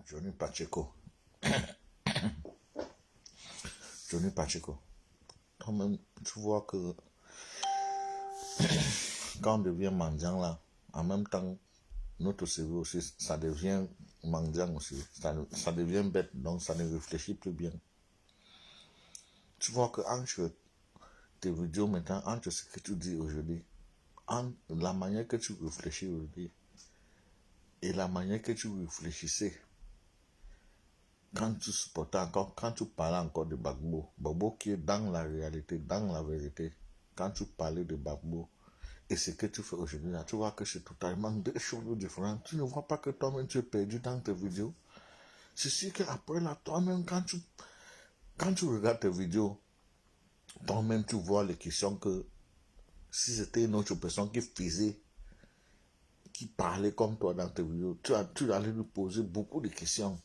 Johnny Pacheco. Johnny Pacheco. Quand même, tu vois que quand on devient mendiant là, en même temps, notre cerveau aussi, ça devient mendiant aussi. Ça devient bête, donc ça ne réfléchit plus bien. Tu vois que entre tes vidéos maintenant, entre ce que tu dis aujourd'hui, entre la manière que tu réfléchis aujourd'hui et la manière que tu réfléchissais quand tu supportais encore, quand tu parlais encore de Gbagbo, Gbagbo qui est dans la réalité, dans la vérité, quand tu parlais de Gbagbo et ce que tu fais aujourd'hui là, tu vois que c'est totalement deux choses différentes. Tu ne vois pas que toi-même tu es perdu dans tes vidéos. C'est sûr qu'après là, toi-même, quand tu regardes tes vidéos, toi-même tu vois les questions que si c'était une autre personne qui faisait, qui parlait comme toi dans tes vidéos, tu allais lui poser beaucoup de questions.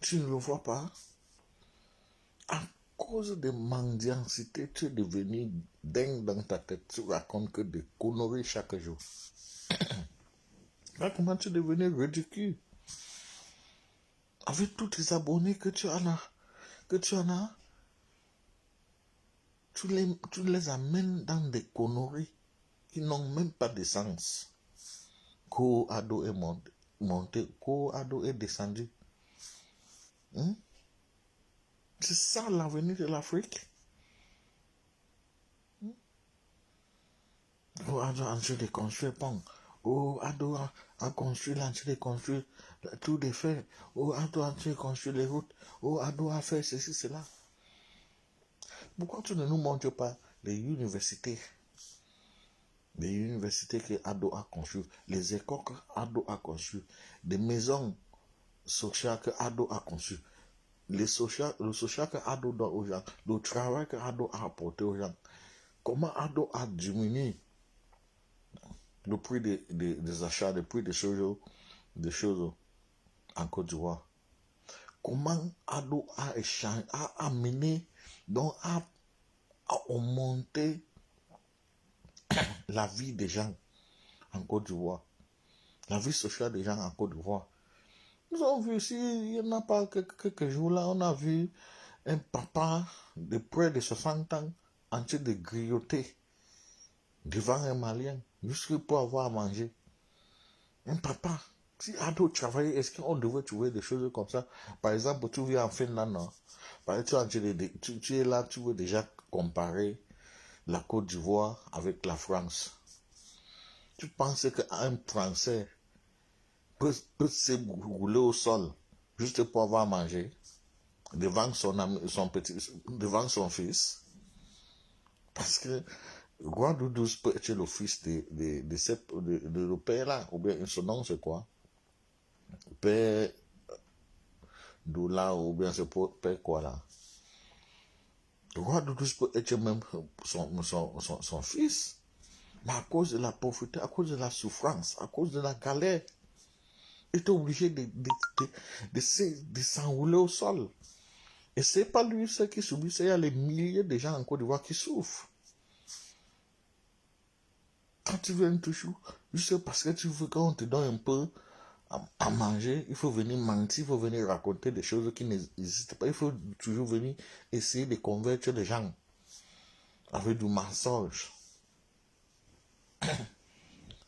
Tu ne le vois pas. À cause de mendiantité, tu es devenu dingue dans ta tête. Tu racontes que des conneries chaque jour. Là, comment tu es devenu ridicule? Avec tous tes abonnés que tu en as, tu les amènes dans des conneries qui n'ont même pas de sens. Ko Ado est monté, Ko Ado est descendu. C'est ça l'avenir de l'Afrique. Oh, Ado a envie de construire pont. Oh, Ado a construit, de construire tout de fait. Oh, Ado a envie de construire les routes. Oh, Ado a fait ceci, cela. Pourquoi tu ne nous montres pas les universités? Les universités que Ado a construites, les écoles que Ado a construites, des maisons sociales que Ado a conçues, le social que Ado donne aux gens, le travail que Ado a apporté aux gens. Comment Ado a diminué le prix des achats, le prix des choses en Côte d'Ivoire? Comment Ado a amené, donc a augmenté la vie des gens en Côte d'Ivoire, la vie sociale des gens en Côte d'Ivoire? Nous avons vu ici, il n'y en a pas quelques jours là, on a vu un papa de près de 60 ans en train de grignoter devant un Malien, juste pour avoir à manger. Un papa. Si Ado travaillait, est-ce qu'on devait trouver des choses comme ça? Par exemple, tu vis en Finlande, non? Par exemple, tu es là, tu veux déjà comparer la Côte d'Ivoire avec la France. Tu penses qu'un Français peut se rouler au sol juste pour avoir à manger devant devant son fils? Parce que Ouagadougou peut être le fils de le père là, ou bien son nom c'est quoi? Père Doula, ou bien c'est père quoi là? Ouagadougou peut être même son fils. Mais à cause de la pauvreté, à cause de la souffrance, à cause de la galère, il est obligé de s'enrouler au sol. Et c'est pas lui seul qui subit, il y a les milliers de gens en Côte d'Ivoire qui souffrent. Quand tu viens toujours, juste parce que tu veux qu'on te donne un peu à manger, il faut venir mentir, il faut venir raconter des choses qui n'existent pas. Il faut toujours venir essayer de convaincre les gens avec du mensonge.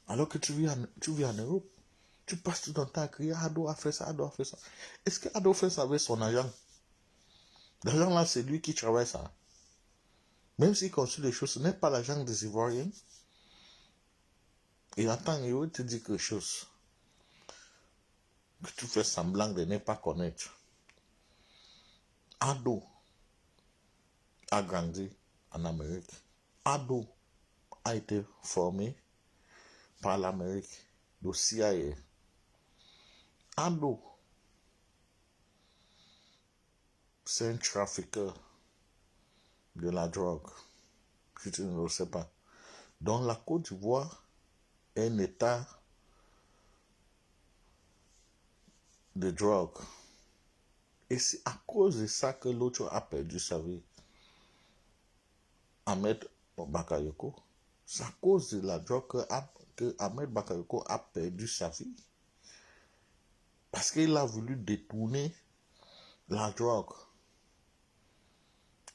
Alors que tu vis en Europe, tu passes tout ton temps à crier Ado a fait ça, Ado a fait ça. Est-ce que Ado fait ça avec son agent? L'agent là, c'est lui qui travaille ça. Même s'il construit des choses, ce n'est pas l'agent des Ivoiriens. Et attends, il veut te dire quelque chose que tu fais semblant de ne pas connaître. Ado a grandi en Amérique. Ado a été formé par l'Amérique, le CIA. Ado, c'est un trafiqueur de la drogue, si tu ne le sais pas. Donc la Côte d'Ivoire est un état de drogue. Et c'est à cause de ça que l'autre a perdu sa vie. Ahmed Bakayoko. C'est à cause de la drogue que Ahmed Bakayoko a perdu sa vie. Parce qu'il a voulu détourner la drogue.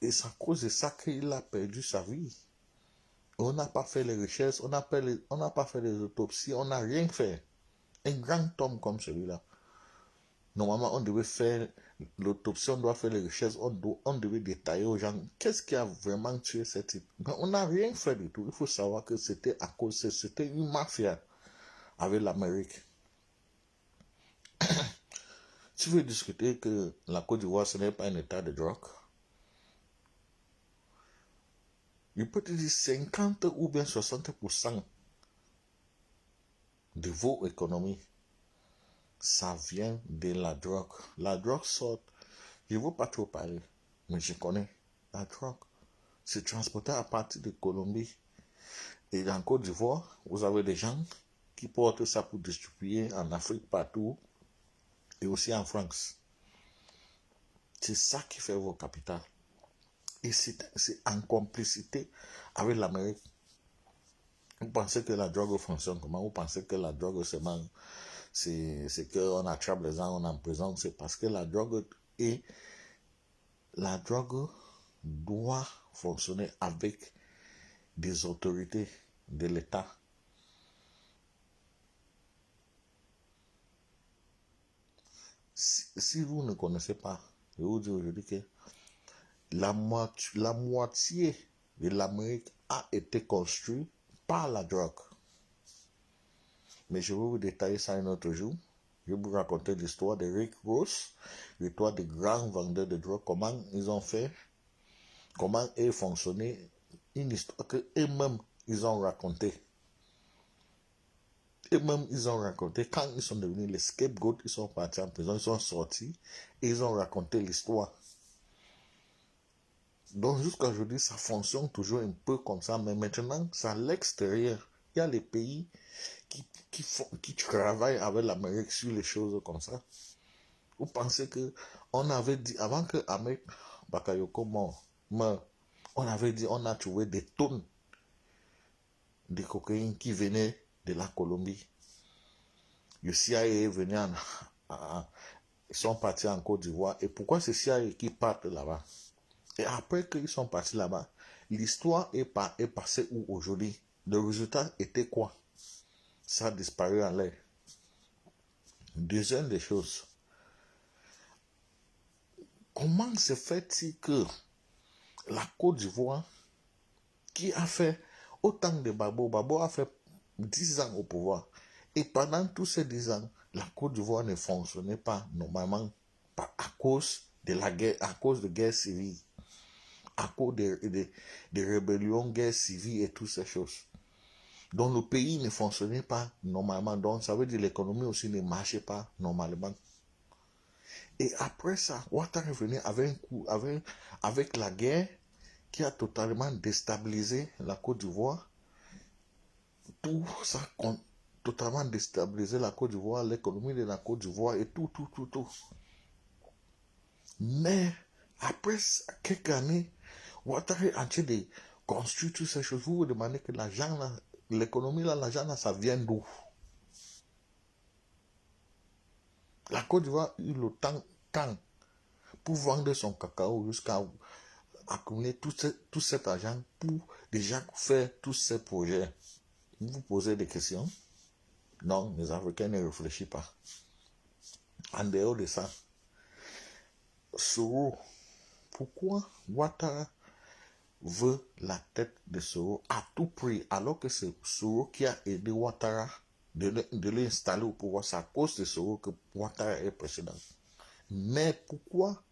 Et c'est à cause de ça qu'il a perdu sa vie. On n'a pas fait les recherches, on n'a pas fait les autopsies, on n'a rien fait. Un grand homme comme celui-là. Normalement, on devait faire l'autopsie, on doit faire les recherches, on devait détailler aux gens qu'est-ce qui a vraiment tué cet type. Mais on n'a rien fait du tout. Il faut savoir que c'était à cause, c'était une mafia avec l'Amérique. Tu veux discuter que la Côte d'Ivoire, ce n'est pas un état de drogue? Je peux te dire 50 ou bien 60% de vos économies, ça vient de la drogue. La drogue sort, je ne veux pas trop parler, mais je connais. La drogue, c'est transporté à partir de Colombie. Et en Côte d'Ivoire, vous avez des gens qui portent ça pour distribuer en Afrique partout et aussi en France. C'est ça qui fait vos capitales. Et c'est en complicité avec l'Amérique. Vous pensez que la drogue fonctionne comment? Vous pensez que la drogue c'est qu'on attrape les gens, on emprisonne? C'est parce que la drogue doit fonctionner avec des autorités de l'État. Si vous ne connaissez pas, je vous dis aujourd'hui que la moitié de l'Amérique a été construite par la drogue. Mais je vais vous détailler ça un autre jour. Je vais vous raconter l'histoire de Rick Ross, l'histoire des grands vendeurs de drogue, comment ils ont fait, comment ils fonctionnaient, une histoire qu'eux-mêmes ils ont raconté. Eux-mêmes ils ont raconté quand ils sont devenus les scapegoats, ils sont partis en prison, ils sont sortis et ils ont raconté l'histoire. Donc jusqu'à aujourd'hui, ça fonctionne toujours un peu comme ça, mais maintenant, c'est à l'extérieur. Il y a les pays qui travaillent avec l'Amérique sur les choses comme ça. Vous pensez que on avait dit, avant que Ahmed Bakayoko meure, on avait dit, on a trouvé des tonnes de cocaïne qui venaient de la Colombie. Le CIA est venu ils sont partis en Côte d'Ivoire. Et pourquoi c'est CIA qui partent là-bas? Et après qu'ils sont partis là-bas, l'histoire est passée où aujourd'hui? Le résultat était quoi? Ça a disparu en l'air. Deuxième des choses, comment se fait-il que la Côte d'Ivoire, qui a fait autant de Babo a fait 10 ans au pouvoir, et pendant tous ces 10 ans, la Côte d'Ivoire ne fonctionnait pas normalement à cause de la guerre, à cause de guerre civile, à cause de rébellions, guerre civile et toutes ces choses. Donc le pays ne fonctionnait pas normalement. Donc ça veut dire que l'économie aussi ne marchait pas normalement. Et après ça, Ouattara est venu avec la guerre qui a totalement déstabilisé la Côte d'Ivoire. Tout ça a totalement déstabilisé la Côte d'Ivoire, l'économie de la Côte d'Ivoire et tout. Mais après quelques années, Ouattara est en train de construire toutes ces choses. Vous vous demandez que l'argent, l'économie, l'argent, ça vient d'où? La Côte d'Ivoire a eu le temps pour vendre son cacao jusqu'à accumuler tout cet argent pour déjà faire tous ces projets. Vous vous posez des questions? Non, les Africains ne réfléchissent pas. En dehors de ça, Soro, pourquoi Ouattara veut la tête de Soro à tout prix, alors que c'est Soro qui a aidé Ouattara de l'installer au pouvoir? C'est à cause de Soro que Ouattara est président. Mais pourquoi,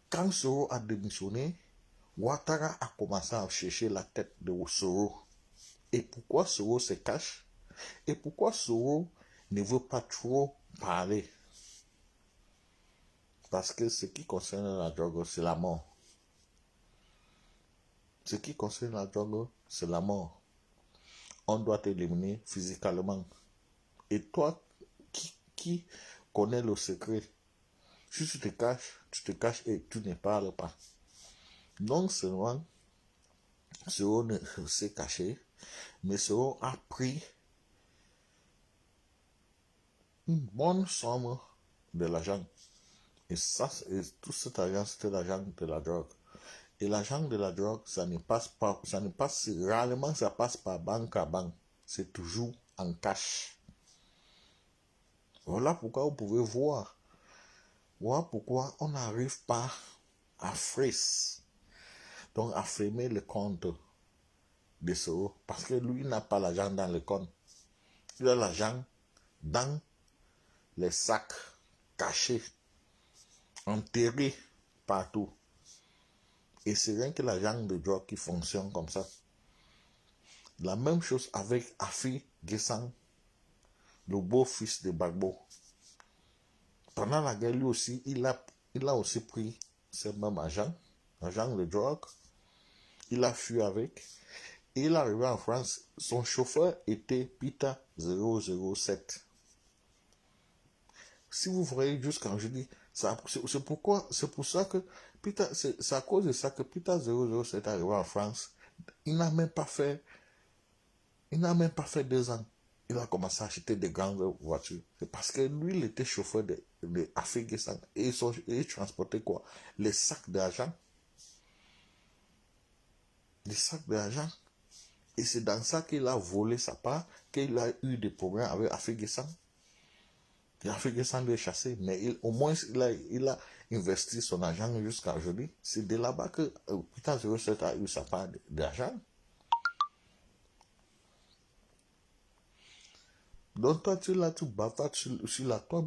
quand Soro a démissionné, Ouattara a commencé à chercher la tête de Soro? Et pourquoi Soro se cache? Et pourquoi Soro ne veut pas trop parler? Parce que ce qui concerne la drogue, c'est la mort. Ce qui concerne la drogue, c'est la mort. On doit t'éliminer physiquement. Et toi, qui connais le secret, si tu te caches et tu ne parles pas. Non seulement Soro ne s'est caché, mais Soro a pris une bonne somme de l'argent. Et ça, et tout cet argent, c'était l'argent de la drogue. Et l'argent de la drogue, ça ne passe pas, rarement ça passe par banque à banque. C'est toujours en cash. Voilà pourquoi vous pouvez voir. Voilà pourquoi on n'arrive pas à freeze. Donc à fermer le compte de Soros. Parce que lui n'a pas l'argent dans le compte. Il a l'argent dans les sacs cachés, enterrés partout. Et c'est rien que l'argent de drogue qui fonctionne comme ça. La même chose avec Afi Gesang, le beau-fils de Bagbo. Pendant la guerre, lui aussi, il a aussi pris ce même agent de drogue. Il a fui avec. Et il est arrivé en France. Son chauffeur était Peter 007. Si vous voyez juste quand je dis, c'est pour ça que Peter, c'est à cause de ça que Peter 007 est arrivé en France. Il n'a même pas fait 2 ans. Il a commencé à acheter des grandes voitures. C'est parce que lui, il était chauffeur de Afghanistan. Et il transportait quoi? Les sacs d'argent. Les sacs d'argent. Et c'est dans ça qu'il a volé sa part, qu'il a eu des problèmes avec Afghanistan. Et Afghanistan lui est chassé. Mais au moins, il a investi son argent jusqu'à aujourd'hui. C'est de là-bas que Peter 07 a eu sa part d'argent. Donc toi, tu es là, tu bavardes sur la toile,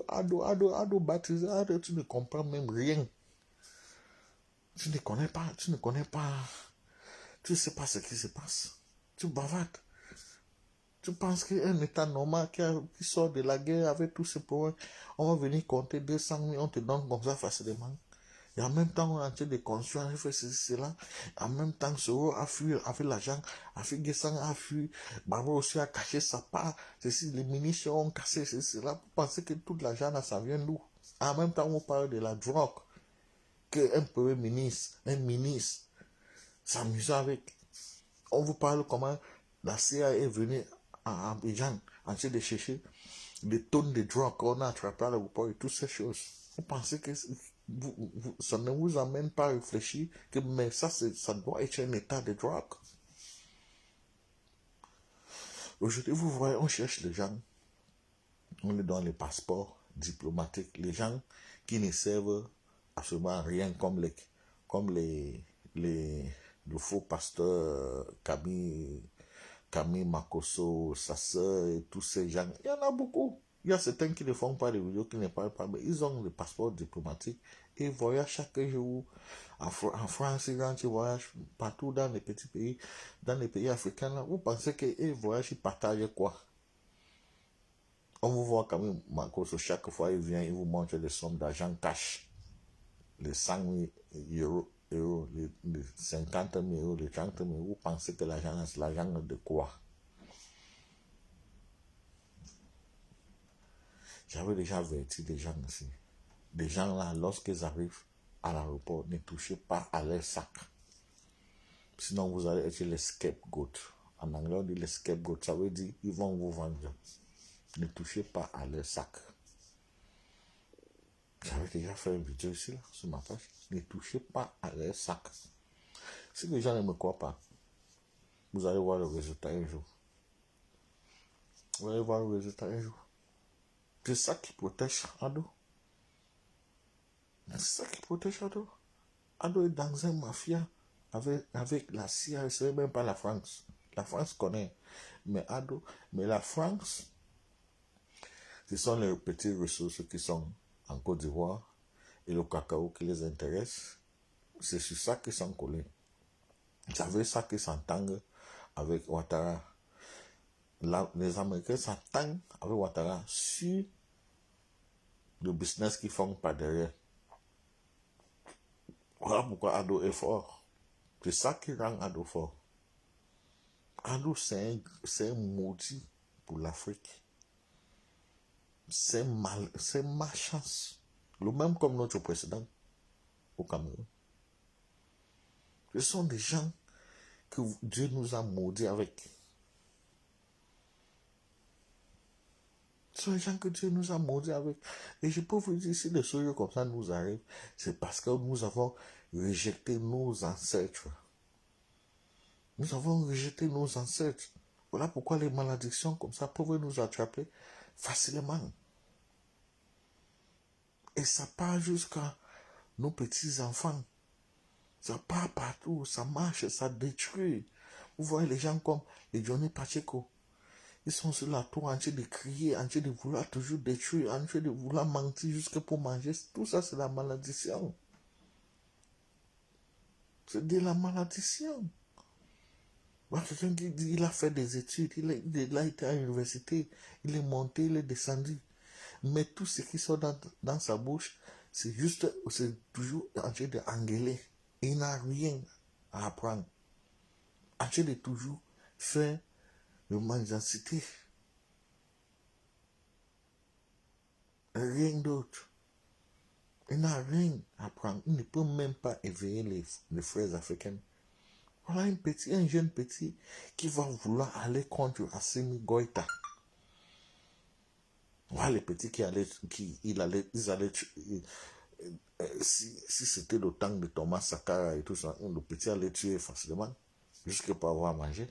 ado, baptisé, ado, tu ne comprends même rien. Tu ne connais pas, tu ne sais pas ce qui se passe. Tu bavardes. Tu penses qu'un état normal qui sort de la guerre avec tous ces problèmes, on va venir compter 200 000, on te donne comme ça facilement. Et en même temps, on a en train de construire, on fait ceci, cela. En même temps, Soro a fui avec l'argent, Afghanistan a fui, Barbara aussi a caché sa part. Ceci, les munitions ont cassé ceci, cela. Vous pensez que tout l'argent, là, ça vient d'où? En même temps, on parle de la drogue. Qu'un premier ministre, un ministre, s'amuse avec. On vous parle comment la CIA est venue à Abidjan en train de chercher des tonnes de drogue qu'on a attrapées à l'aéroport et toutes ces choses. Vous pensez que ça ne vous amène pas à réfléchir que mais ça doit être un état de drogue. Aujourd'hui, vous voyez, on cherche les gens, on leur donne les passeports diplomatiques, les gens qui ne servent absolument à rien comme le faux pasteur Camille Makosso, sa soeur et tous ces gens. Il y en a beaucoup. Il y a certains qui ne font pas de vidéos, qui ne parlent pas, mais ils ont des passeports diplomatiques et voyagent chaque jour. En France, ils voyagent partout dans les petits pays, dans les pays africains. Là, vous pensez qu'ils voyagent, ils partagent quoi? On vous voit quand même, Makosso, chaque fois il vient, il vous montre les sommes d'argent cash. Les 100 000 euros, les 50 000 euros, les 30 000 euros. Vous pensez que l'argent, c'est l'argent de quoi? J'avais déjà averti des gens ici. Des gens là, lorsqu'ils arrivent à l'aéroport, ne touchez pas à leur sac. Sinon, vous allez être les scapegoats. En anglais, on dit les scapegoats. Ça veut dire ils vont vous vendre. Ne touchez pas à leur sac. J'avais déjà fait une vidéo ici, là, sur ma page. Ne touchez pas à leur sac. Si les gens ne me croient pas, vous allez voir le résultat un jour. Vous allez voir le résultat un jour. C'est ça qui protège Ado. C'est ça qui protège Ado. Ado est dans un mafia avec la CIA, ce n'est même pas la France. La France connaît. Mais la France, ce sont les petites ressources qui sont en Côte d'Ivoire et le cacao qui les intéresse. C'est sur ça qu'ils sont collés. C'est avec ça qu'ils s'entendent avec Ouattara. Les Américains s'entendent avec Ouattara sur le business qu'ils font par derrière. Voilà pourquoi Ado est fort. C'est ça qui rend Ado fort. Ado, c'est un maudit pour l'Afrique. C'est malchance. Le même comme notre président au Cameroun. Ce sont des gens que Dieu nous a maudits avec. Ce Ce sont les gens que Dieu nous a maudits avec. Et je peux vous dire, si des choses comme ça nous arrivent, c'est parce que nous avons rejeté nos ancêtres. Nous avons rejeté nos ancêtres. Voilà pourquoi les malédictions comme ça peuvent nous attraper facilement. Et ça part jusqu'à nos petits-enfants. Ça part partout, ça marche, ça détruit. Vous voyez les gens comme les Johnny Pacheco. Ils sont sur la tour en train de crier, en train de vouloir toujours détruire, en train de vouloir mentir jusque pour manger. Tout ça, c'est la malédiction. C'est de la malédiction. Quelqu'un qui dit il a fait des études, il a été à l'université, il est monté, il est descendu. Mais tout ce qui sort dans sa bouche, c'est toujours en train d'engueuler. Il n'a rien à apprendre. En train de toujours faire de mendicité. Rien d'autre. Il n'a rien à apprendre. Il ne peut même pas éveiller les frères africains. Voilà un jeune petit qui va vouloir aller contre Assimi Goïta. Voilà les petits ils allaient si c'était le temps de Thomas Sankara et tout ça, le petit allait tuer facilement, jusque pour avoir mangé.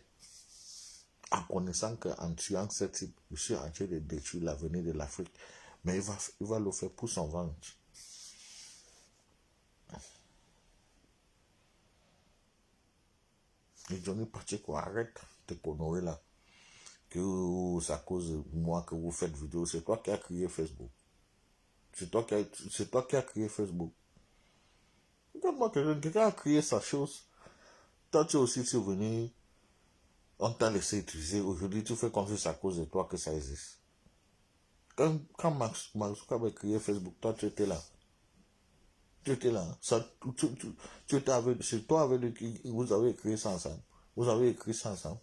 En connaissant qu'en tuant ce type, je suis en train de détruire l'avenir de l'Afrique. Mais il va le faire pour son ventre. Et Johnny Pacheco, arrête de conneries là. Que c'est à cause de moi que vous faites vidéo. C'est toi qui as créé Facebook. C'est toi qui as créé Facebook. Regarde-moi, quelqu'un a créé sa chose. Toi, tu es aussi survenu. On t'a laissé utiliser. Aujourd'hui, tu fais comme si c'est à cause de toi que ça existe. Quand Mark Zuckerberg a créé Facebook, toi, tu étais là. Tu étais là. Tu étais avec, c'est toi avec qui vous avez écrit ça ensemble. Vous avez écrit ça ensemble.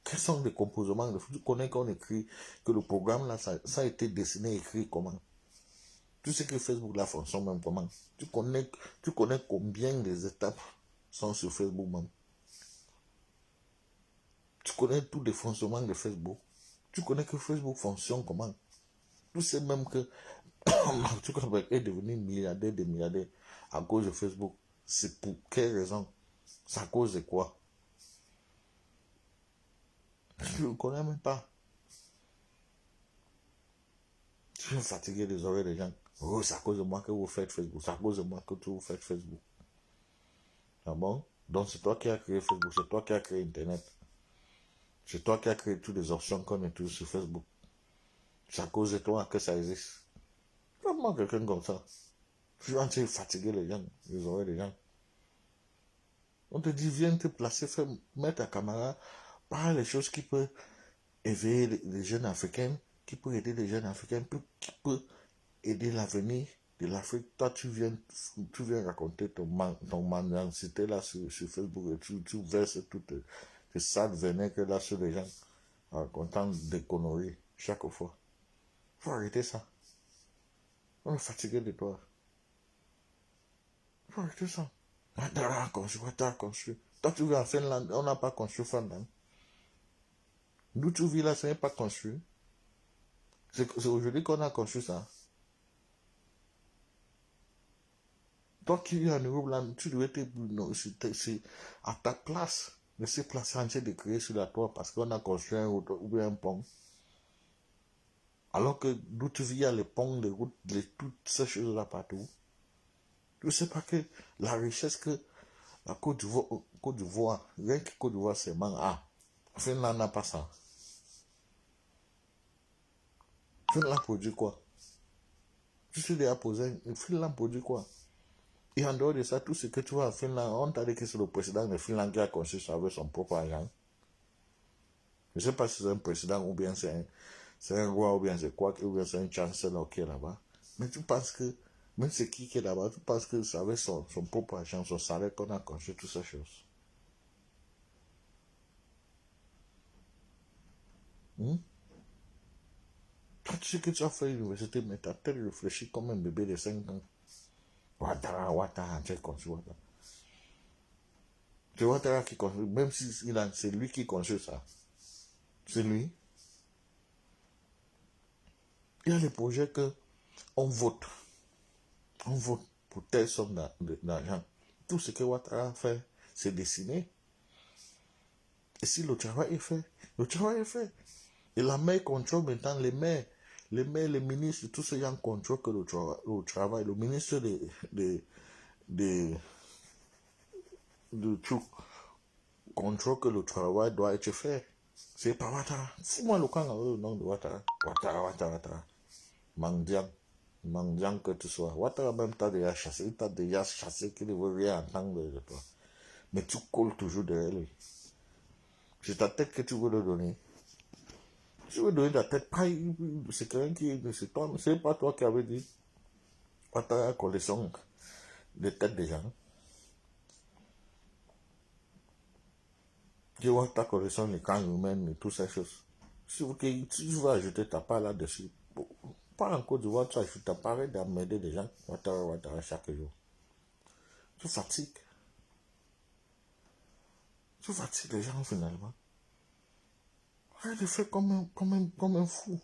Quels sont les composements de tu connais qu'on écrit que le programme là, ça a été dessiné, écrit comment? Tu sais que Facebook là fonctionne même comment? Tu connais combien des étapes sont sur Facebook même? Tu connais tout le fonctionnement de Facebook? Tu connais que Facebook fonctionne comment? Tu sais même que Mark Zuckerberg est devenu milliardaire des milliardaires à cause de Facebook. C'est pour quelle raison? C'est à cause de quoi? Je ne connais même pas. Je suis fatigué des oreilles des gens. Oh, c'est à cause de moi que vous faites Facebook. C'est à cause de moi que vous faites Facebook. Ah bon? Donc c'est toi qui as créé Facebook. C'est toi qui as créé Internet. C'est toi qui as créé toutes les options qu'on utilise sur Facebook. C'est à cause de toi que ça existe. Comment quelqu'un comme ça? Je suis en train de fatiguer les gens, les oreilles des gens. On te dit, viens te placer, mettre ta caméra, parle les choses qui peuvent éveiller les jeunes africains, qui peuvent aider les jeunes africains, qui peuvent aider l'avenir de l'Afrique. Toi, tu viens raconter ton mendicité là sur Facebook et tu verses toutes tes sales vinaigres là sur les gens, racontant des conneries chaque fois. Faut arrêter ça. On est fatigué de toi. Faut arrêter ça. Ouattara a construit. Toi, tu vis en Finlande, on n'a pas construit Finlande. D'où tu vis là, ce n'est pas construit. C'est aujourd'hui qu'on a construit ça. Toi qui vis en Europe, là, tu devais être à ta place de se placer en train de créer sur la toit parce qu'on a construit un route ou bien un pont. Alors que d'où tu vis, il y a les ponts, les routes, toutes ces choses-là partout. Tu ne sais pas que la richesse que la Côte d'Ivoire, rien que Côte d'Ivoire, c'est man. Ah, Finlande n'a pas ça. Finlande produit quoi? Tu te déjà posé, Finlande produit quoi? Et en dehors de ça, tout ce que tu vois en Finlande, on t'a dit que c'est le président de Finlande qui a construit ça avec son propre argent. Je ne sais pas si c'est un président ou bien c'est un roi ou bien c'est quoi, ou bien c'est un chancellor qui est là-bas. Mais tu penses que, même c'est qui est là-bas, tu penses que c'est avec son propre argent, son salaire qu'on a construit toutes ces choses. Toi, tu sais que tu as fait l'université, mais tu as peut-être réfléchi comme un bébé de 5 ans. Ouattara, tu as construit Ouattara. C'est Ouattara qui construit, même si c'est lui qui construit ça. C'est lui. Il y a des projets que on vote. On vote pour telle somme d'argent. Tout ce que Ouattara fait, c'est dessiner. Et si le travail est fait, le travail est fait. Et la maire contrôle maintenant les maires, les ministres, tous ces gens contrôlent que le travail. Le ministre de tout contrôle que le travail doit être fait. C'est pas Ouattara. Si moi le camp le nom de Ouattara. Ouattara. Mandiang que tu sois. Ouattara même t'as déjà chassé qu'il ne veut rien entendre de toi. Mais tu colles toujours derrière lui. C'est ta tête que tu veux le donner. Tu veux donner ta tête, pas, c'est quelqu'un c'est toi, c'est pas toi qui avais dit. Ouattara collection de têtes des gens. Tu vois ta collection les camps humains et toutes ces choses. Si tu veux ajouter ta part là-dessus, pas en Côte d'Ivoire, tu ajoutes ta part d'amener des gens, Ouattara chaque jour. Tu fatigues. Tu fatigues les gens finalement. Arrête de faire comme un fou.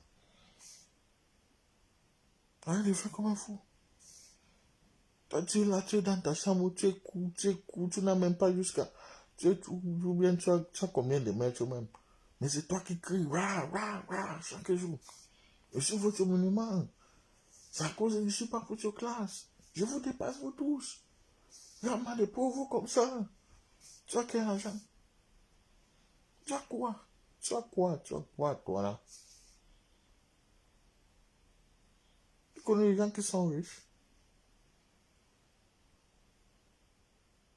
Arrête de faire comme un fou. Tu es là, tu es dans ta chambre, tu écoutes, tu n'as même pas jusqu'à... Tu as combien de mètres même. Mais c'est toi qui cries, chaque jour. Je suis votre monument. C'est à cause que je ne suis pas pour votre classe. Je vous dépasse vous tous. Il y a mal de pauvres comme ça. Tu as quel argent? Tu as quoi? Toi là? Tu connais les gens qui sont riches?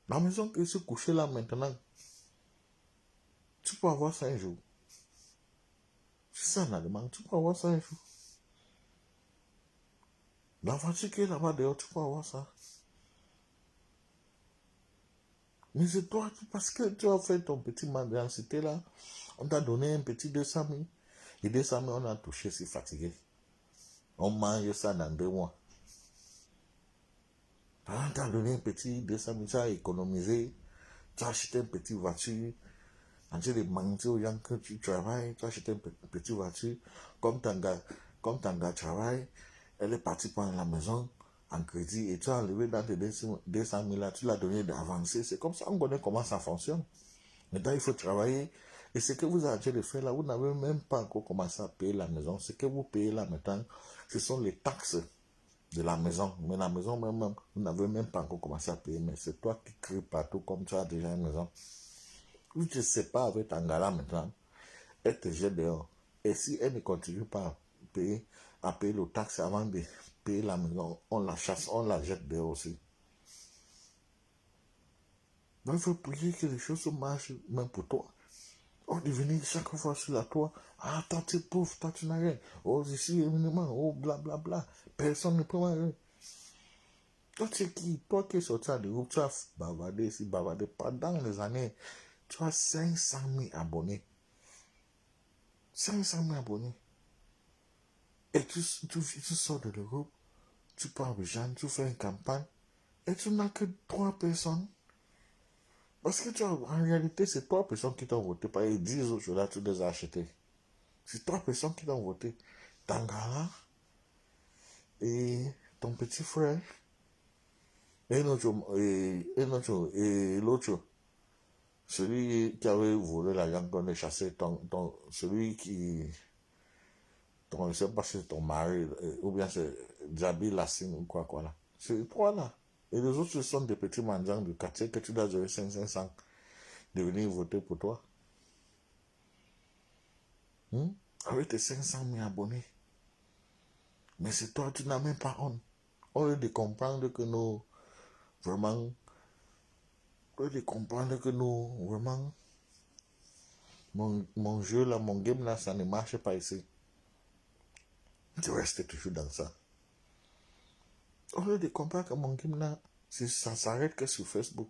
La maison qui se couchée là maintenant, tu peux avoir ça un jour. C'est ça la demande, tu peux avoir ça un jour. La voiture qui est là-bas dehors, tu peux avoir ça. Mais c'est toi, parce que tu as fait ton petit mendicité là, on t'a donné un petit 200 000. Et 200 000, on a touché, c'est fatigué. On mange ça dans 2 mois. On t'a donné un petit 200 000, tu as économisé, tu as acheté une petite voiture, en train de mentir aux gens que tu travailles, tu as acheté une petite voiture, comme ton gars travaille, elle est partie prendre la maison en crédit et tu as enlevé dans tes 200 000 là, tu l'as donné d'avancer. C'est comme ça, on connaît comment ça fonctionne. Maintenant, il faut travailler. Et ce que vous avez en train de faire là, vous n'avez même pas encore commencé à payer la maison. Ce que vous payez là maintenant, ce sont les taxes de la maison. Mais la maison même, vous n'avez même pas encore commencé à payer. Mais c'est toi qui cries partout comme tu as déjà une maison. Tu te sépares avec Tangala maintenant, elle te jette dehors. Et si elle ne continue pas à payer le taxe avant de payer la maison, on la chasse, on la jette dehors aussi. Donc il faut prier que les choses marchent même pour toi. Oh, de venir chaque fois sur la toit. Ah, toi tu es pauvre, toi tu n'as rien. Oh, je suis éminemment, oh, blablabla. Personne ne peut rien. Toi tu es qui? Toi qui es sorti à des groupes, tu as bavardé ici, bavardé. Pendant les années, tu as 500 000 abonnés. 500 000 abonnés. Et tu sors de l'Europe, tu pars aux gens, tu fais une campagne, et tu n'as que 3 personnes. Parce que en réalité, c'est 3 personnes qui t'ont voté, pas les 10 autres là, tu les as achetés. C'est 3 personnes qui t'ont voté. Tangara, et ton petit frère, et l'autre, celui qui avait volé l'argent qu'on a chassé, celui qui, je ne sais pas si c'est ton mari, ou bien c'est Djabi Lassine ou quoi là. C'est 3 là. Et les autres, ce sont des petits mendiants du quartier que tu dois donner 500 de venir voter pour toi. Avec tes 500 000 abonnés. Mais c'est toi, tu n'as même pas honte. Au lieu de comprendre que nous, vraiment, mon jeu là, mon game là, ça ne marche pas ici. Tu restes toujours dans ça. Au lieu de comprendre que mon game là, ça s'arrête que sur Facebook.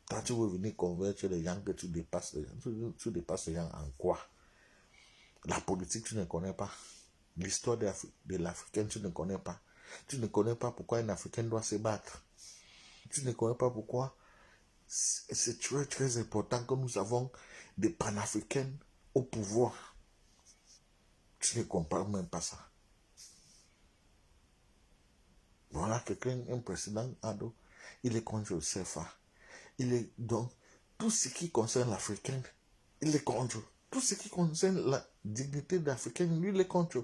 Quand tu veux venir convaincre les gens que tu dépasses les gens, tu dépasses les gens en quoi? La politique, tu ne connais pas. L'histoire de l'Africaine, tu ne connais pas. Tu ne connais pas pourquoi une Africaine doit se battre. Tu ne connais pas pourquoi c'est très très important que nous avons des panafricaines au pouvoir. Tu ne comprends même pas ça. On a quelqu'un, un président, Ado, il est contre le CFA. Il est donc, tout ce qui concerne l'Africain, il est contre. Tout ce qui concerne la dignité d'Africain, lui, il est contre.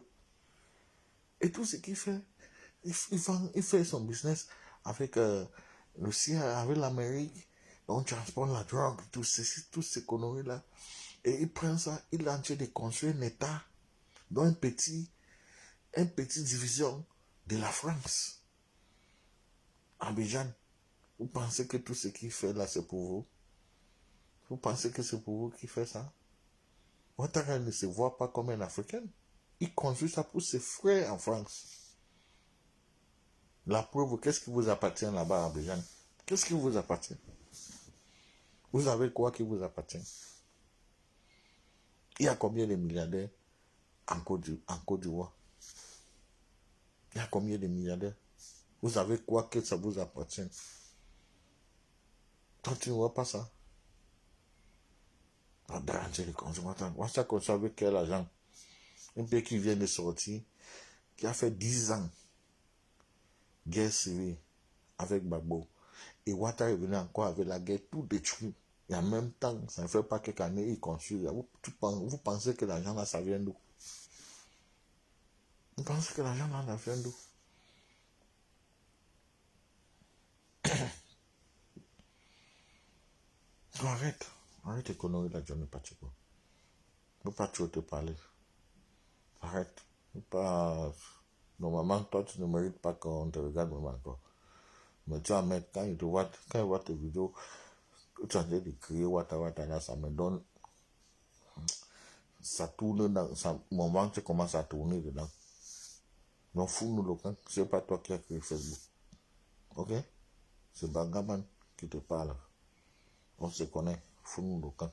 Et tout ce qu'il fait, il fait son business avec le CIA, avec l'Amérique. On transporte la drogue, tout ces conneries-là. Et il prend ça, il est en train de construire un État dans une petite division de la France. Abidjan. Vous pensez que tout ce qu'il fait là, c'est pour vous? Vous pensez que c'est pour vous qui fait ça? Ouattara ne se voit pas comme un Africain. Il construit ça pour ses frères en France. La preuve, qu'est-ce qui vous appartient là-bas à Abidjan? Qu'est-ce qui vous appartient? Vous avez quoi qui vous appartient? Il y a combien de milliardaires en Côte d'Ivoire? Il y a combien de milliardaires? Vous avez quoi que ça vous appartient? Toi, tu ne vois pas ça? What's qu'on savait quel agent? Un pays qui vient de sortir, qui a fait 10 ans guerre civile avec Gbagbo. Et Ouattara est venu encore avec la guerre tout détruit. Et en même temps, ça ne fait pas quelques années, il construit. Vous pensez que l'argent là, ça vient d'où? Vous pensez que l'argent là, ça vient d'où? Arrête de conneries là, Johnny Pacheco. Ne pas trop te parler. Arrête. Normalement, toi, tu ne mérites pas qu'on te regarde même encore. Mais tu vas mettre, quand il voit tes vidéos, tu es en train de crier Ouattara là, ça me donne. Ça tourne dans. Mon ventre commence à tourner dedans. Donc, fous-nous le camp. C'est pas toi qui as créé Facebook. Ok? C'est Bagaman qui te parle. On se connaît. Fous-nous le camp.